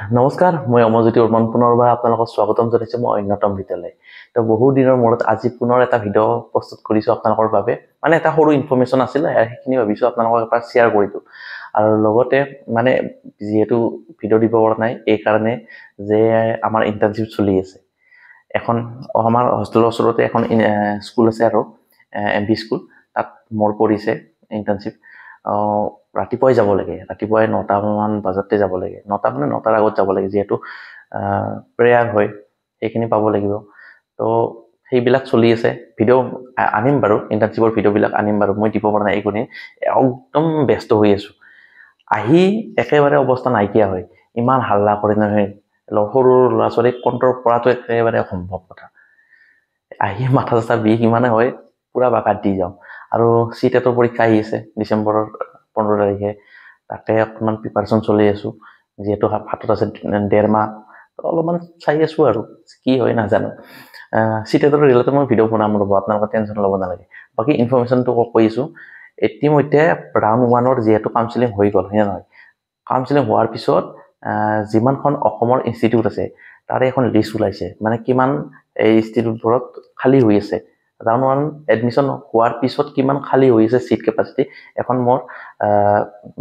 নমস্কাৰ মই অমৰজ্যোতি বৰ্মন পুনৰবাৰ আপোনালোকক স্বাগতম জনাইছো মই অন্যতম বিদ্যালয় তো বহু দিনৰ মূৰত আজি পুনৰ এটা ভিডিঅ' প্ৰস্তুত কৰিছো আপোনালোকৰ বাবে মানে এটা সৰু ইনফৰমেশ্যন আছিল সেইখিনি ভাবিছো আপোনালোকক এবাৰ শ্বেয়াৰ কৰি দিওঁ আৰু লগতে মানে যেহেতু ভিডিঅ' দিব পৰা নাই এই কাৰণে যে আমাৰ ইন্টাৰ্নশিপ চলি আছে এখন আমাৰ হোষ্টেলৰ ওচৰতে এখন স্কুল আছে আৰু এমপি স্কুল তাত মোৰ পৰিছে ইন্টাৰ্নশিপ ৰাতিপুৱাই যাব লাগে ৰাতিপুৱাই 9টা মান বজাতে যাব লাগে 9টা মানে 9টাৰ আগত যাব লাগে যেহেতু প্ৰেয়াৰ হয় সেইখিনি পাব লাগিব তো সেইবিলাক চলি আছে ভিডিঅ' আনিম বাৰু ইন্টাৰ্নশিপৰ ভিডিঅ'বিলাক আনিম বাৰু মই দিব পৰা নাই এইখিনি একদম ব্যস্ত হৈ আছো আহি একেবাৰে অৱস্থা নাইকিয়া হয় ইমান হাল্লা কৰে নহয় সৰু ল'ৰা ছোৱালীক কণ্ট্ৰল কৰাটো একেবাৰে অসম্ভৱ কথা আহি মাথা চাথা বিষ ইমানে হয় পুৰা বাকাত দি যাওঁ আৰু সিটেটৰ পৰীক্ষা আহি আছে ডিসেম্বৰৰ 15 তাৰিখে তাতে অকমান প্ৰিপাৰেচন চলি আছো যেহেতু হাতত আছে 1.5 মাহ অলপমান চাই আছো আৰু কি হয় নাজানো সিটেটৰ ৰিলেটেড মই ভিডিঅ' বনাম ৰব আপোনালোকে টেনচন ল'ব নালাগে বাকি ইনফৰমেশ্যনটো কৈছো ইতিমধ্যে ৰাউণ্ড 1ৰ যেহেতু কাউন্সেলিং হৈ গ'ল হয় নহয় কাউন্সেলিং হোৱাৰ পিছত যিমানখন অসমৰ ইনষ্টিটিউট আছে তাৰে এখন লিষ্ট ওলাইছে মানে কিমান এই ইনষ্টিটিউটবোৰত খালি হৈ আছে ৰাউণ্ড 1 এডমিশন হোৱাৰ পিছত কিমান খালি হৈ আছে সিট কেপাসিটি এখন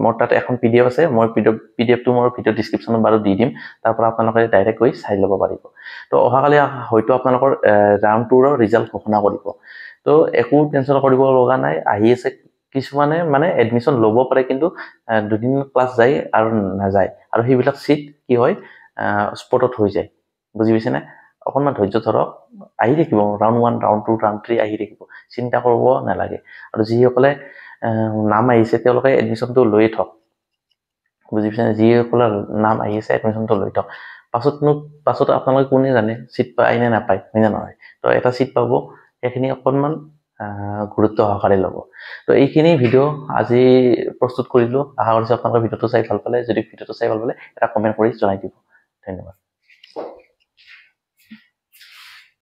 মোৰ তাত এখন পিডিএফ আছে মই পিডিএফটো মোৰ ভিডিও ডেসক্ৰিপচনত বাৰু দি দিম তাৰ পৰা আপোনালোকে ডাইৰেক্ট গৈ চাই ল'ব পাৰিব তো অহাকালি হয়তো আপোনালোকৰ ৰাউণ্ড 2ৰ ৰিজাল্ট ঘোষণা কৰিব তো একো টেনচন কৰিব লগা নাই আহি আছে কিছুমানে মানে এডমিশন ল'ব পাৰে কিন্তু দুদিন ক্লাছ যায় আৰু নাযায় আৰু সেইবিলাক সিট কি হয় স্পটত হৈ যায় বুজি পাইছে না অকনমান ধৈৰ্য ধৰক আহি থাকিব ৰাউণ্ড 1 ৰাউণ্ড 2 ৰাউণ্ড 3 আহি থাকিব চিন্তা কৰিব নালাগে আৰু যিসকলে নাম আহিছে তেওঁলোকে এডমিশনটো লৈ থক বুজি পাইছে যিসকলৰ নাম আহিছে এডমিশনটো লৈ থক পাছত আপোনালোকে কোনে জানে সিট পায় নে নাপায় হয় না নহয় তো এটা সিট পাব সেইখিনি অকনমান গুৰুত্ব সহকাৰে ল'ব তো এইখিনি ভিডিঅ' আজি প্ৰস্তুত কৰিলো আশা কৰিছো আপোনালোকে ভিডিঅ'টো চাই ভাল পালে যদি ভিডিঅ'টো চাই ভাল পালে এটা কমেন্ট কৰি জনাই দিব ধন্যবাদ